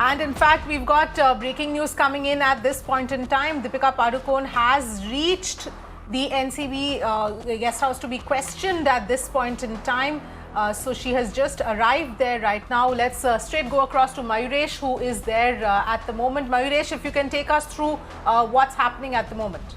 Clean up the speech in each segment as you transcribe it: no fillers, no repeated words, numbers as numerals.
And in fact, we've got breaking news coming in at this point in time. Deepika Padukone has reached the NCB guest house to be questioned at this point in time. So she has just arrived there right now. Let's straight go across to Mayuresh, who is there at the moment. Mayuresh, if you can take us through what's happening at the moment.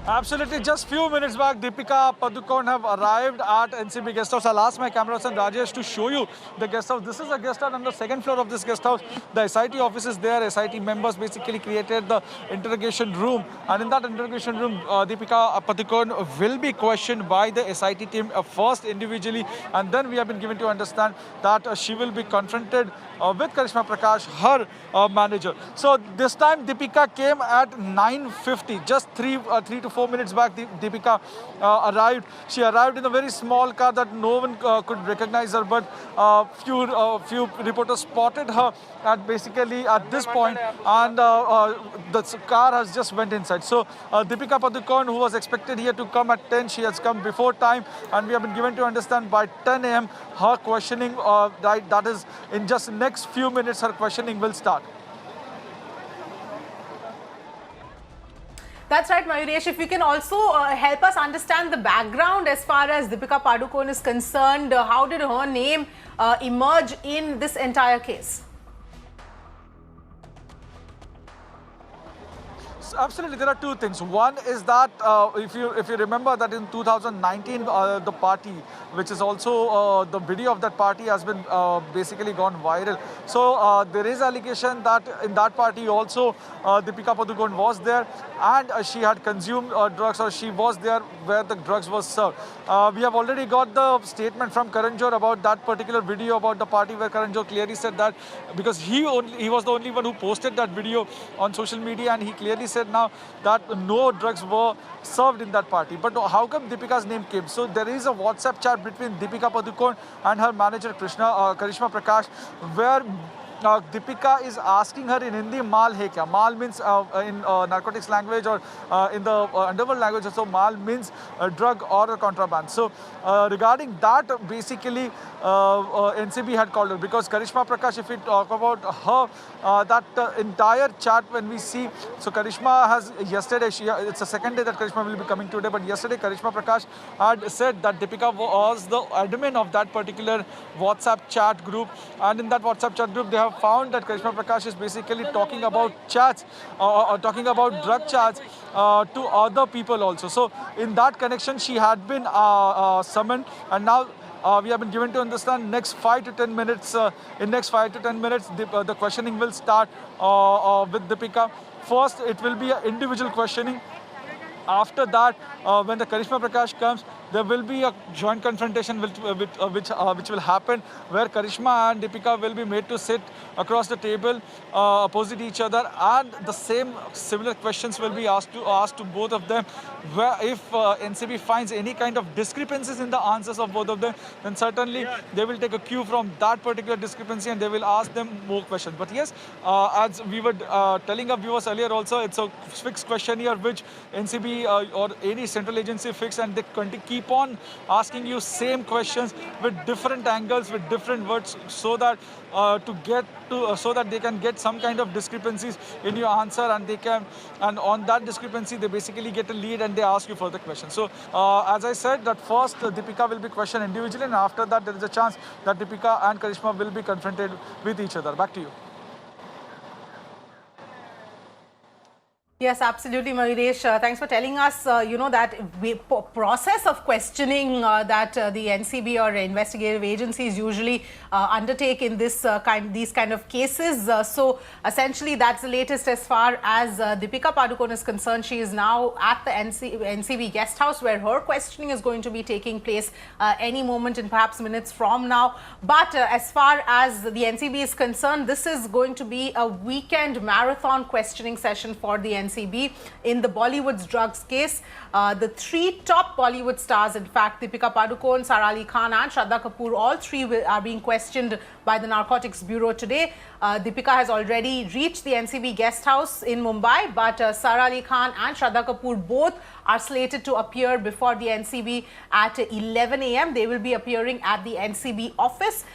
Absolutely. Just few minutes back, Deepika Padukone have arrived at NCB guest house. I'll ask my cameraman Rajesh to show you the guest house. This is a guest house on the second floor of this guest house. The SIT office is there. SIT members basically created the interrogation room. And in that interrogation room, Deepika Padukone will be questioned by the SIT team first individually. And then we have been given to understand that she will be confronted with Karishma Prakash, her manager. So this time Deepika came at 9:50, just 3 to 4 minutes back. Deepika arrived. She arrived in a very small car that no one could recognize her, but few reporters spotted her at this point, and the car has just went inside. So Deepika Padukone, who was expected here to come at 10, she has come before time, and we have been given to understand by 10 a.m. her questioning, that is in just next few minutes, her questioning will start. That's right, Mayuresh. If you can also help us understand the background as far as Deepika Padukone is concerned, how did her name emerge in this entire case? Absolutely, there are two things. One is that if you remember that in 2019, the party, which is also the video of that party has been basically gone viral. So there is allegation that in that party also Deepika Padukone was there, and she had consumed drugs, or she was there where the drugs was served. We have already got the statement from Karan Johar about that particular video about the party, where Karan Johar clearly said that, because he was the only one who posted that video on social media, and he clearly said now that no drugs were served in that party. But how come Deepika's name came? So there is a WhatsApp chat between Deepika Padukone and her manager Karishma Prakash, where Deepika is asking her in Hindi, "Mal hai kya?" Mal means in narcotics language, or in the underworld language also, mal means a drug or a contraband. So regarding that, basically NCB had called her, because Karishma Prakash, if we talk about her, that entire chat when we see, so Karishma has yesterday, it's the second day that Karishma will be coming today, but yesterday Karishma Prakash had said that Deepika was the admin of that particular WhatsApp chat group, and in that WhatsApp chat group they have found that Karishma Prakash is basically talking about chats, or talking about drug chats to other people also. So in that connection she had been summoned, and now we have been given to understand next 5 to 10 minutes. In next 5 to 10 minutes, the questioning will start with Deepika. First, it will be an individual questioning. After that, when the Karishma Prakash comes, there will be a joint confrontation which will happen, where Karishma and Deepika will be made to sit across the table opposite each other, and the similar questions will be asked to both of them. Where if NCB finds any kind of discrepancies in the answers of both of them, then certainly they will take a cue from that particular discrepancy and they will ask them more questions. But yes, as we were telling our viewers earlier also, it's a fixed questionnaire which NCB or any central agency fix, and they keep on asking you same questions with different angles, with different words, so that so that they can get some kind of discrepancies in your answer, and on that discrepancy they basically get a lead and they ask you further questions. So as I said, that first Deepika will be questioned individually, and after that there is a chance that Deepika and Karishma will be confronted with each other. Back to you. Yes, absolutely, Mayuresh. Thanks for telling us, that process of questioning that the NCB or investigative agencies usually undertake in these kind of cases. So essentially, that's the latest as far as Deepika Padukone is concerned. She is now at the NCB guest house, where her questioning is going to be taking place any moment in perhaps minutes from now. But as far as the NCB is concerned, this is going to be a weekend marathon questioning session for the NCB in the Bollywood's drugs case. The three top Bollywood stars, in fact, Deepika Padukone, Sara Ali Khan and Shraddha Kapoor, all three are being questioned by the Narcotics Bureau today. Deepika has already reached the NCB guest house in Mumbai, but Sara Ali Khan and Shraddha Kapoor both are slated to appear before the NCB at 11 a.m. They will be appearing at the NCB office.